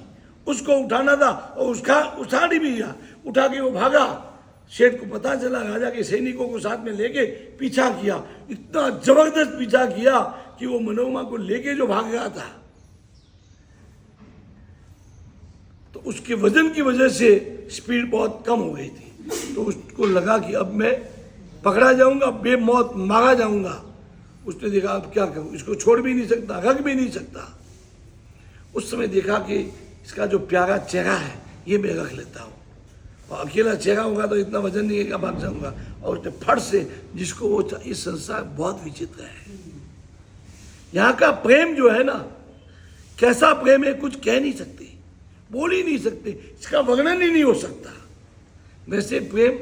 उसको उठाना था, और उसका उठा भी गया, उठा के वो भागा। सेठ को पता चला, राजा के सैनिकों को साथ में लेके पीछा किया, इतना जबरदस्त पीछा किया कि वो मनोरमा को लेके जो भाग गया था, तो उसके वजन की वजह से स्पीड बहुत कम हो गई थी। तो उसको लगा कि अब मैं पकड़ा जाऊंगा, बेमौत मारा जाऊंगा। उसने देखा अब क्या करूं, इसको छोड़ भी नहीं सकता, रख भी नहीं सकता। उस समय देखा कि इसका जो प्यारा चेहरा है ये मैं रख लेता हूँ, और अकेला चेहरा होगा तो इतना वजन नहीं है कि भाग जाऊंगा। और उसने फट से जिसको वो, इस संसार बहुत विचित्र है, यहाँ का प्रेम जो है ना, कैसा प्रेम है कुछ कह नहीं सकते, बोल ही नहीं सकते, इसका वर्णन ही नहीं हो सकता। वैसे प्रेम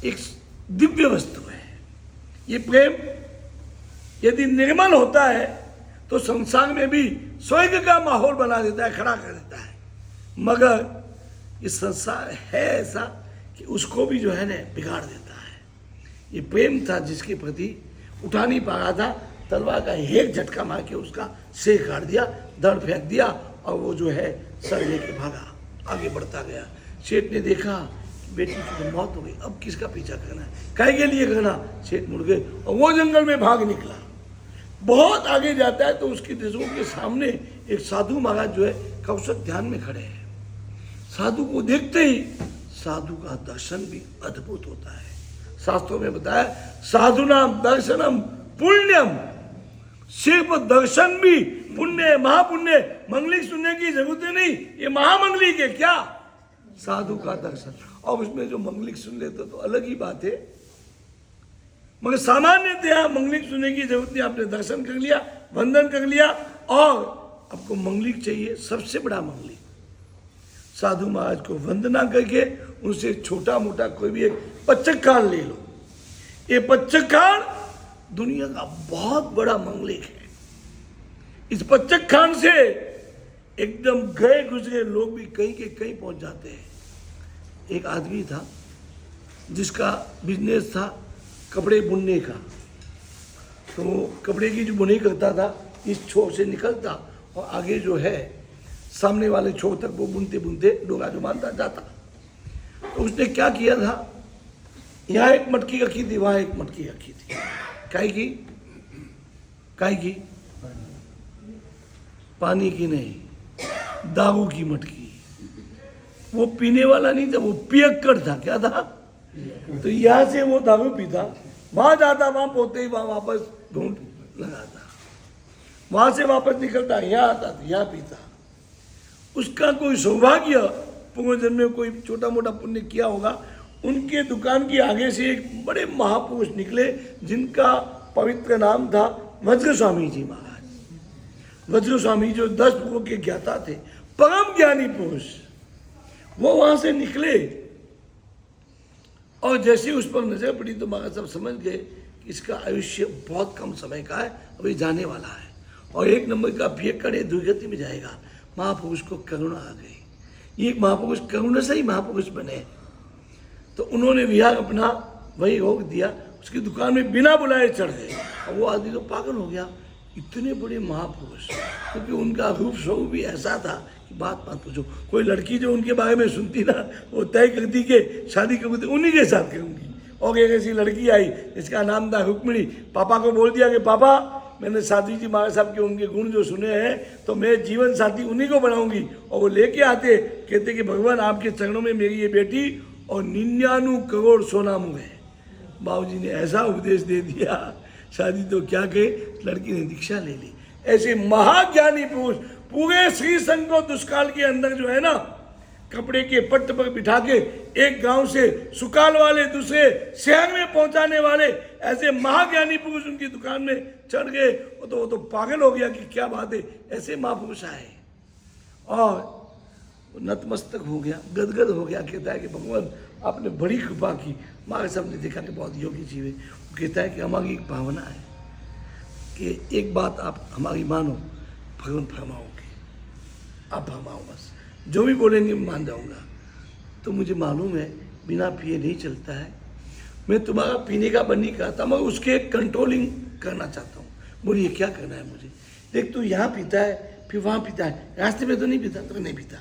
एक दिव्य वस्तु है। ये प्रेम यदि निर्मल होता है तो संसार में भी स्वर्ग का माहौल बना देता है, खड़ा कर देता है। मगर ये संसार है ऐसा कि उसको भी जो है ना बिगाड़ देता है। ये प्रेम था जिसके प्रति उठा नहीं पा रहा था, तलवार का एक झटका मार के उसका सिर काट दिया, धड़ फेंक दिया, और वो जो है सर लेके भागा, आगे बढ़ता गया। सेठ ने देखा बेटी की तो मौत हो गई, अब किसका पीछा करना है, काहे के लिए करना। सेठ मुड़ गए और वो जंगल में भाग निकला। बहुत आगे जाता है तो उसकी दृष्टि के सामने एक साधु महाराज जो है कौशक ध्यान में खड़े हैं। साधु को देखते ही साधु का दर्शन भी अद्भुत होता है। शास्त्रों में बताया साधु नाम दर्शनम पुण्यम, सिर्फ दर्शन भी पुण्य है, महापुण्य। मंगलिक सुनने की जरूरत नहीं, ये महामंगलिक है। क्या? साधु का दर्शन। और उसमें जो मंगलिक सुन लेते तो अलग ही बात है, मगर सामान्यतया मंगलिक सुनने की जरूरत नहीं। आपने दर्शन कर लिया, वंदन कर लिया, और आपको मंगलिक चाहिए, सबसे बड़ा मंगलिक। साधु महाराज को वंदना करके उनसे छोटा मोटा कोई भी एक पच्चकान ले लो। ये पच्चकान दुनिया का बहुत बड़ा मंगलिक है। इस पच्चकान से एकदम गए गुजरे लोग भी कहीं के कहीं पहुंच जाते हैं। एक आदमी था जिसका बिजनेस था कपड़े बुनने का, तो कपड़े की जो बुनाई करता था, इस छोर से निकलता और आगे जो है सामने वाले छोर तक वो बुनते बुनते डोरा जो बांधता जाता। तो उसने क्या किया था, यहाँ एक मटकी रखी थी, वहाँ एक मटकी रखी थी। काहे की? पानी की नहीं, दारू की मटकी। वो पीने वाला नहीं था, वो पियक्कड़ था। क्या था? तो यहाँ से वो दारू पीता, वहां जाता, वहां पहुंचते ही वहां वापस ढूंढ लगाता, वहां से वापस निकलता, यहाँ आता तो यहाँ पीता। उसका कोई सौभाग्य, पूर्व जन्म में कोई छोटा मोटा पुण्य किया होगा। उनके दुकान के आगे से एक बड़े महापुरुष निकले जिनका पवित्र नाम था वज्र स्वामी जी महाराज। वज्र स्वामी जो 10 पुरुषों के ज्ञाता थे, परम ज्ञानी पुरुष, वो वहां से निकले और जैसे उस पर नजर पड़ी तो महाराज साहब समझ गए कि इसका आयुष्य बहुत कम समय का है, अभी जाने वाला है और एक नंबर का पियक्कड़ दुर्गति में जाएगा। महापुरुष को करुणा आ गई। ये महापुरुष करुणा से ही महापुरुष बने। तो उन्होंने विहार अपना वही रोक दिया, उसकी दुकान में बिना बुलाए चढ़ गए और वो आदमी तो पागल हो गया। इतने बड़े महापुरुष, क्योंकि उनका रूप स्वरूप भी ऐसा था कि बात मत पूछो। कोई लड़की जो उनके बारे में सुनती ना, वो तय करती कि शादी करूँगी उन्हीं के साथ करूँगी। और एक ऐसी लड़की आई जिसका नाम था रुक्मिणी। पापा को बोल दिया कि पापा, मैंने साधु जी महाराज साहब के उनके गुण जो सुने हैं तो मैं जीवन साथी उन्हीं को बनाऊंगी। और वो लेके आते, कहते कि भगवान आपके चरणों में मेरी ये बेटी और 99 करोड़ सोना मुँह है। बाबूजी ने ऐसा उपदेश दे दिया, शादी तो क्या कहे, लड़की ने दीक्षा ले ली। ऐसे महाज्ञानी पुरुष पूरे श्री संघ को दुष्काल के अंदर जो है ना, कपड़े के पट्ट पर बिठा के एक गांव से सुकाल वाले दूसरे शहर में पहुंचाने वाले ऐसे महाज्ञानी पुरुष उनकी दुकान में चढ़ गए। वो तो पागल हो गया कि क्या बात है, ऐसे महापुरुष आए। और वो नतमस्तक हो गया, गदगद हो गया, कहता है कि भगवान आपने बड़ी कृपा की। माँ साहब ने देखा कि बहुत योगी जीव है। वो कहता है कि हमारी एक भावना है कि एक बात आप हमारी मानो, भगवान फरमाओगे, आप फरमाओ बस, जो भी बोलेंगे मैं मान जाऊँगा। तो मुझे मालूम है बिना पिए नहीं चलता है, मैं तुम्हारा पीने का बंद नहीं करता, मैं उसके कंट्रोलिंग करना चाहता हूँ। बोलिए क्या करना है मुझे? देख तू यहाँ पीता है, फिर वहाँ पीता है, रास्ते में तो नहीं पीता, तो नहीं पीता।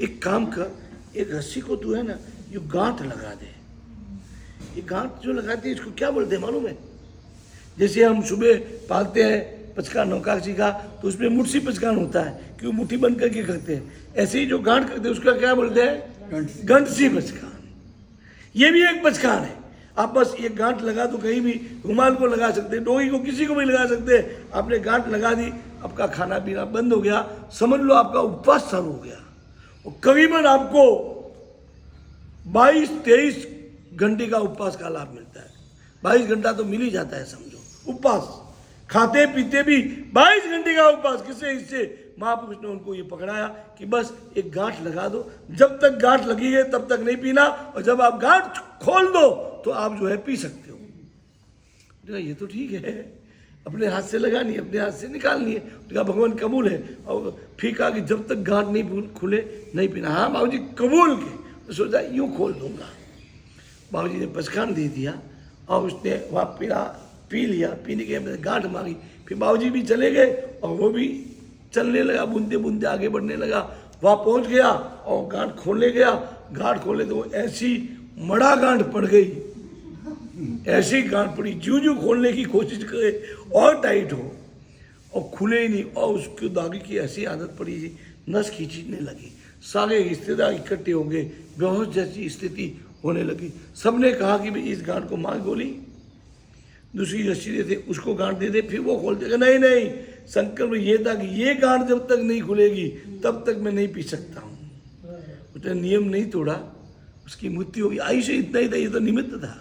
एक काम कर, एक रस्सी को तू है ना ये गांठ लगा दे। ये गांठ जो लगाते हैं इसको क्या बोलते हैं मालूम है? जैसे हम सुबह पालते हैं पचकान नौकाक्षी का, तो उसमें मुठसी पचकान होता है कि वो मुट्ठी बंद करके करते हैं। ऐसे ही जो गांठ करते हैं उसका क्या बोलते हैं? गंठसी पचकान। ये भी एक पचकान है। आप बस ये गांठ लगा दो, कहीं भी रुमाल को लगा सकते हैं, डोरी को किसी को भी लगा सकते हैं। आपने गांठ लगा दी, आपका खाना पीना बंद हो गया, समझ लो आपका उपवास चालू हो गया। और करीबन आपको 22-23 घंटे का उपवास का लाभ मिलता है। 22 घंटा तो मिल ही जाता है समझो। उपवास खाते पीते भी 22 घंटे का उपवास। किससे? इससे महापुरुष ने उनको ये पकड़ाया कि बस एक गांठ लगा दो, जब तक गांठ लगी है तब तक नहीं पीना, और जब आप गांठ खोल दो तो आप जो है पी सकते हो। ये तो ठीक है, अपने हाथ से लगानी है, अपने हाथ से निकालनी है। तो भगवान कबूल है। और फिर कहा कि जब तक गांठ नहीं खुले नहीं पीना। हाँ बाबूजी कबूल के। तो सोचा यूँ खोल दूंगा। बाबूजी ने पचकान दे दिया और उसने वहाँ पी लिया। पीने के बाद गांठ मांगी, फिर बाबूजी भी चले गए और वो भी चलने लगा, बूंदे बूंदे आगे बढ़ने लगा। वहाँ पहुँच गया और गांठ खोलने गया। गांठ खोले तो ऐसी मड़ा गांठ पड़ गई, ऐसी गांठ पड़ी, जू खोलने की कोशिश करे और टाइट हो और खुले ही नहीं। और उसको दागी की ऐसी आदत पड़ी थी, नस खींचने लगी। सारे रिश्तेदार इकट्ठे हो गए, बेहोश जैसी स्थिति होने लगी। सबने कहा कि भाई इस गांठ को मार गोली, दूसरी रस्सी देते उसको गांठ देते, फिर वो खोल देगा। नहीं नहीं, संकल्प ये था कि ये गांठ जब तक नहीं खुलेगी तब तक मैं नहीं पी सकता हूँ। उसने नियम नहीं तोड़ा, उसकी मृत्यु होगी। आयुष्य इतना ही था, ये तो निमित्त था।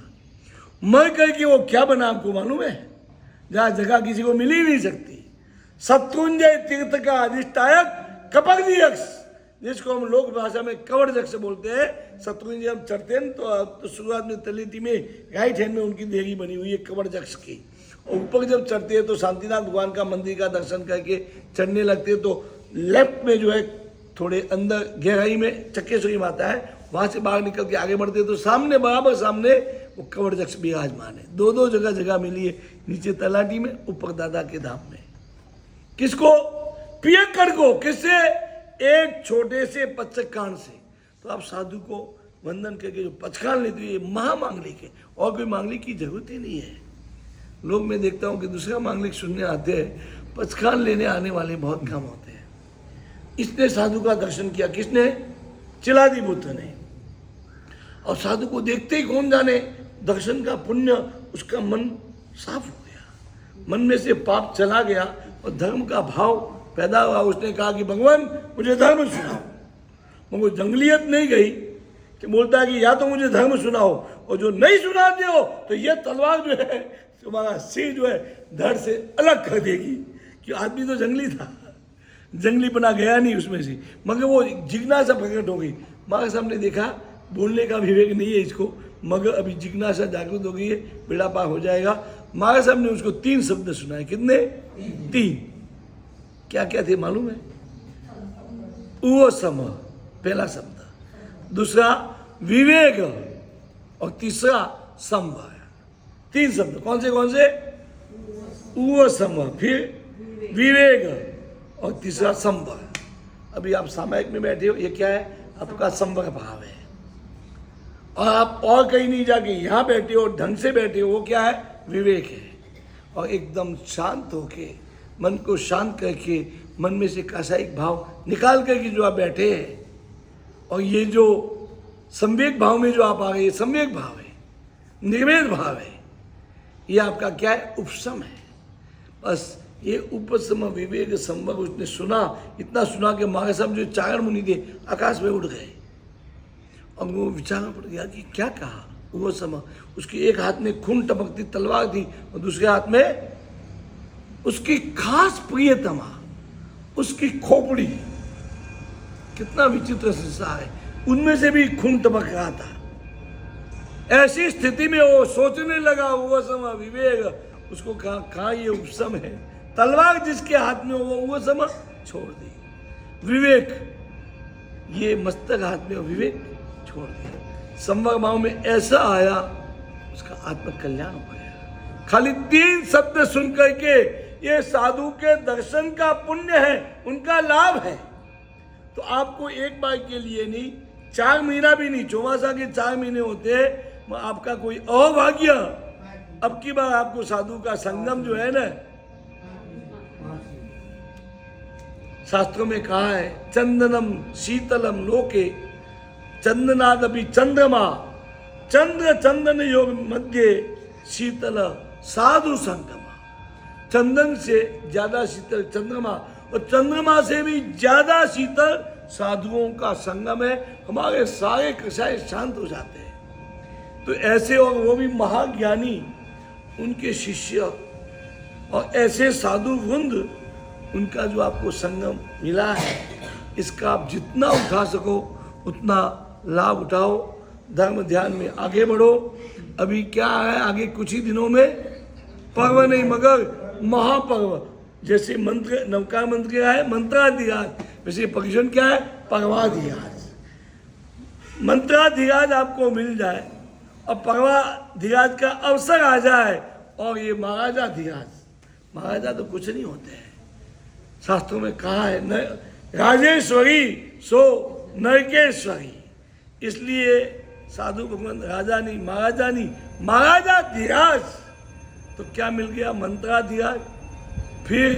मर करके वो क्या बना आपको मालूम है? जहाँ जगह किसी को मिल ही नहीं सकती। शत्रुंजय तीर्थ का अधिष्ठायक कपरदियक्ष, जिसको हम लोक भाषा में कवरजक्ष बोलते हैं। शत्रुंजय हम चढ़ते हैं तो शुरुआत में तलेटी में राइट हैंड में उनकी देहरी बनी हुई है कवरजक्ष की। और ऊपर जब चढ़ते हैं तो शांतिनाथ भगवान का मंदिर का दर्शन करके चढ़ने लगते हैं तो लेफ्ट में जो है थोड़े अंदर गहराई में चक्केश्वरी माता है, वहाँ से बाहर निकल के आगे बढ़ते हैं तो सामने बराबर सामने वो कवरजक्ष विराजमान है। दो जगह मिली है, नीचे तलाटी में, ऊपर दादा के धाम में। किसको? पियक्कड़ को। किससे? एक छोटे से पचकान से। तो आप साधु को वंदन करके जो पचकान लेते हैं, ये महामांगलिक है, और कोई मांगलिक की जरूरत ही नहीं है। लोग मैं देखता हूँ कि दूसरा मांगलिक सुनने आते हैं, पचकान लेने आने वाले बहुत कम होते हैं। इसने साधु का दर्शन किया, किसने? चिलादी बुद्ध ने। और साधु को देखते ही कौन जाने दर्शन का पुण्य, उसका मन साफ हो गया, मन में से पाप चला गया और धर्म का भाव पैदा हुआ। उसने कहा कि भगवान मुझे धर्म सुनाओ। मगर जंगलियत नहीं गई कि बोलता है कि या तो मुझे धर्म सुनाओ, और जो नहीं सुनाते हो तो ये तलवार जो है तुम्हारा सिर जो है धड़ से अलग कर देगी। कि आदमी तो जंगली था, जंगली बना गया नहीं उसमें से, मगर वो जिज्ञासा प्रकट हो गई। माँ साहब ने देखा बोलने का विवेक नहीं है इसको, मगर अभी जिज्ञासा जागृत हो गई है, बेड़ा पार हो जाएगा। माँ साहब ने उसको 3 शब्द सुनाए। कितने? 3। क्या क्या थे मालूम है? उवसम पहला शब्द, दूसरा विवेक और तीसरा संभव। 3 शब्द। कौन से? उवसम, फिर विवेक और तीसरा संभव। अभी आप सामायिक में बैठे हो, ये क्या है? आपका संभव भाव है। और आप और कहीं नहीं जाके यहाँ बैठे हो, ढंग से बैठे हो, वो क्या है? विवेक है। और एकदम शांत होके, मन को शांत करके, मन में से कासायिक भाव निकाल करके जो आप बैठे हैं, और ये जो संवेक भाव में जो आप आ गए, ये संवेक भाव है, निर्वेद भाव है, ये आपका क्या है? उपशम है। बस ये उपशम विवेक संभव उसने सुना। इतना सुना कि माँ साहब जो चारण मुनि थे आकाश में उड़ गए। और वो विचार पड़ गया कि क्या कहा? वो समय उसके एक हाथ में खून टपकती तलवार थी और दूसरे हाथ में उसकी खास प्रियतमा, उसकी खोपड़ी कितना विचित्र संसार है। उनमें से भी खून टपक रहा था। ऐसी स्थिति में वो सोचने लगा, वो समय विवेक उसको कहा ये उपशम है। तलवार जिसके हाथ में वो समय छोड़ दी। विवेक ये मस्तक हाथ में, विवेक छोड़ दिया। संवर भाव में ऐसा आया, उसका आत्मकल्याण हो गया। खाली 3 शब्द सुन करके ये साधु के दर्शन का पुण्य है, उनका लाभ है। तो आपको एक बार के लिए नहीं, 4 महीना भी नहीं, चौमासा के 4 महीने होते हैं, आपका कोई अभाग्य। अब की बार आपको साधु का संगम जो है ना, शास्त्रों में कहा है, चंदनम शीतलम लोके चंदनादपि चंद्रमा चंद्र चंदन योग मध्य शीतल साधु संगमा। चंदन से ज्यादा शीतल चंद्रमा, और चंद्रमा से भी ज्यादा शीतल साधुओं का संगम है। हमारे सारे कषाय शांत हो जाते हैं। तो ऐसे, और वो भी महाज्ञानी, उनके शिष्य और ऐसे साधु वृंद, उनका जो आपको संगम मिला है, इसका आप जितना उठा सको उतना लाभ उठाओ। धर्म ध्यान में आगे बढ़ो। अभी क्या है, आगे कुछ ही दिनों में पर्व नहीं मगर महापर्व। जैसे मंत्र, नवकार मंत्र क्या है, मंत्राधिराज, वैसे परीक्षण क्या है, पर्वाधिराज। मंत्राधिराज आपको मिल जाए और पर्वाधिराज का अवसर आ जाए, और ये महाराजा तो कुछ नहीं होते हैं। शास्त्रों में कहा है, न राजेश्वरी सो नरकेश्वरी। इसलिए साधु भगवान राजा नहीं, महाराजा धीराज। तो क्या मिल गया, मंत्राधिराज, फिर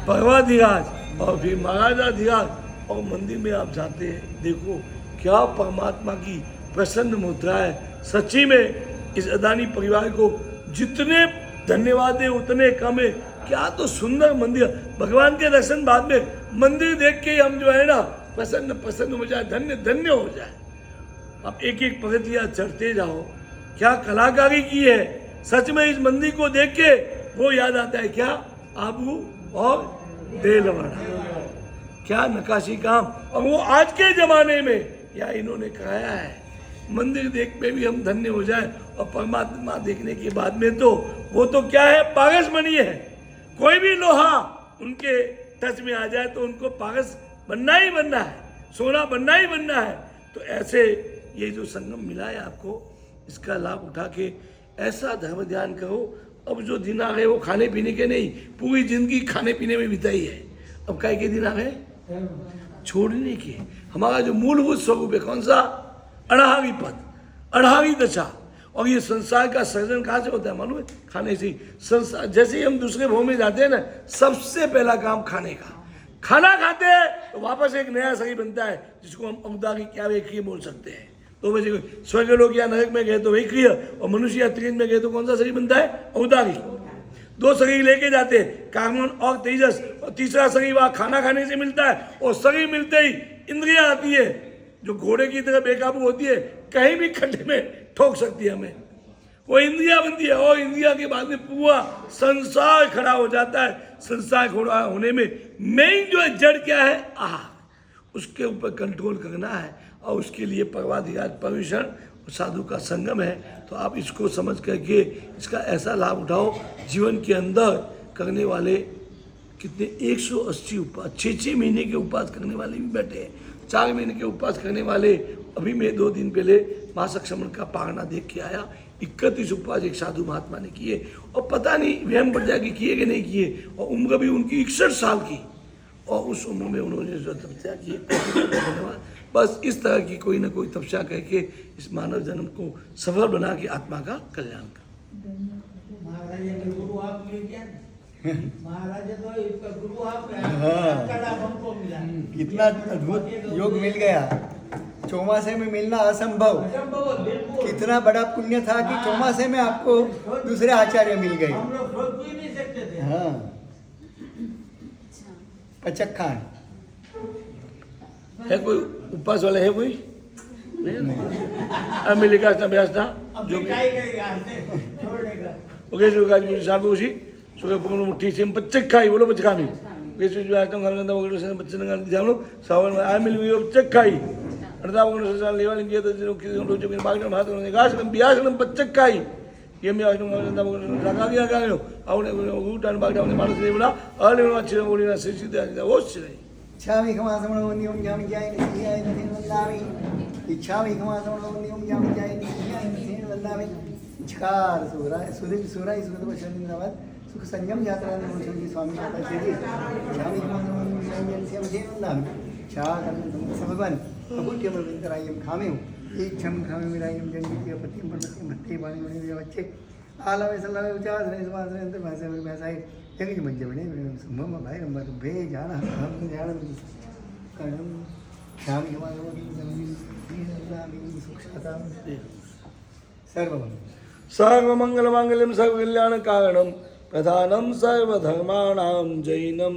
पर्वाधिराज, और फिर महाराजाधिराज। और मंदिर में आप जाते हैं, देखो क्या परमात्मा की प्रसन्न मुद्रा है। सच्ची में इस अदानी परिवार को जितने धन्यवाद है उतने कम है। क्या तो सुंदर मंदिर, भगवान के दर्शन बाद में, मंदिर देख के हम जो है ना प्रसन्न हो जाए, धन्य हो जाए। आप एक एक पगथिया चढ़ते जाओ, क्या कलाकारी की है। सच में इस मंदिर को देख के वो याद आता है, क्या आबू और देलवाड़ा, क्या नक्काशी काम। और वो आज के जमाने में या इन्होंने कराया है। मंदिर देख में भी हम धन्य हो जाए, और परमात्मा देखने के बाद में तो वो तो क्या है, पारस मणि है। कोई भी लोहा उनके टच में आ जाए तो उनको पारस बनना ही बनना है, सोना बनना ही बनना है। तो ऐसे ये जो संगम मिला है आपको, इसका लाभ उठा के ऐसा धर्म ध्यान करो। अब जो दिन आ गए वो खाने पीने के नहीं, पूरी जिंदगी खाने पीने में बिताई है। अब काय के दिन आ गए, छोड़ने के। हमारा जो मूलभूत स्वरूप है कौन सा, अड़हावी पद, अड़हावी दशा। और ये संसार का सर्जन कहाँ से होता है मालूम है, खाने से। संसार जैसे ही हम दूसरे भवन में जाते हैं ना, सबसे पहला काम खाने का। खाना खाते हैं तो वापस एक नया शरीर बनता है, जिसको हम औदारी क्या वे क्रिय बोल सकते हैं। तो वैसे स्वर्ग लोग या नरक में गए तो वही क्रिय, और मनुष्य या त्रिन में गए तो कौन सा शरीर बनता है, औदारी। 2 शरीर लेके जाते हैं, कार्बन और तेजस, और तीसरा शरीर वहाँ खाना खाने से मिलता है। और शरीर मिलते ही इंद्रियां आती है, जो घोड़े की तरह बेकाबू होती है, कहीं भी खड्डे में ठोक सकती है हमें। वो इंद्रिया बनती है, और इंद्रिया के बाद में पूरा संसार खड़ा हो जाता है। संसार खड़ा होने में मेन जो जड़ क्या है, आहार, उसके ऊपर कंट्रोल करना है। और उसके लिए पर्वाधिराज, परमेश्वर, साधु का संगम है। तो आप इसको समझ करके इसका ऐसा लाभ उठाओ। जीवन के अंदर करने वाले कितने 180 उपवास, 6 महीने के उपवास करने वाले भी बैठे हैं, 4 महीने के उपवास करने वाले। अभी मैं 2 दिन पहले मासक श्रवण का पारणा देख के आया। 31 उपवास एक साधु महात्मा ने किए, और पता नहीं वहम बढ़ जाए कि किए कि नहीं किए। और उम्र भी उनकी 61 साल की, और उस उम्र में उन्होंने जो तपस्या की, धन्यवाद। बस इस तरह की कोई ना कोई तपस्या करके इस मानव जन्म को सफल बना के आत्मा का कल्याण कर। महाराज के गुरु आप मिल गया, महाराज तो इसका गुरु आप हमको मिला। कितना अद्भुत योग मिल गया। चौमासे में मिलना असंभव, कितना बड़ा पुण्य था कि चौमासे में आपको दूसरे आचार्य मिल गए। हम लोग सोच भी नहीं सकते थे। हाँ, पचक खान है कोई उपवास वाला, है कोई अमेरिका का अभ्यास था जो ओके जो गाज मुझे साहब उसी सुबह पकड़ो मुट्ठी से हम 25 खाई, बोलो 25 खानी વિશ્વ આટમ ગામના વગર બચ્ચન ગામ જાણો સાવન આ મિલ વિયો ચક્કાઈ અડધા વગર સસાલ લેવાની ગયા તો કીધું રોજો કે બાગના ભાત ને ગાસન બિયાસન બચ્ચક્કાઈ એમ આટમ ગામના વગર લગા ગયા ગાયો આવને ઉટાન બાગના માણસ લેવડા અલેવા છે ઓલીના સીધા હોશ છે इच्छामि खमासमणोन्यं जामि जायनि सियाय नथेन वन्दामि इच्छामि खमासमणोन्यं जामि जायनि सियाय नथेन वन्दामि इच्छकार सुराय सुरदवशनिंद्रवत् सुख संयम यात्रा नमोषंति स्वामी शाता श्री इच्छामि खमासमणोन्यं जामि जायनि सियाय नथेन वन्दामि इच्छा कर्म भगवान अकुट्यम विंतरायम खामेउ इच्छम खामे विरायम जन्मित्य पतिम परमतिम भक्ति वाणी वणी वच्चे आलवे सल्लावे उचार रे समाज रे अंतर भाषा रे भाषाई जगज मध्य बने संभव भाई नंबर भे जाना हम जाना कर्म श्याम सुखता सर्वम सर्वमंगल मांगल्यम सर्व कल्याण कारणम प्रधानम सर्वधर्माणां जैनम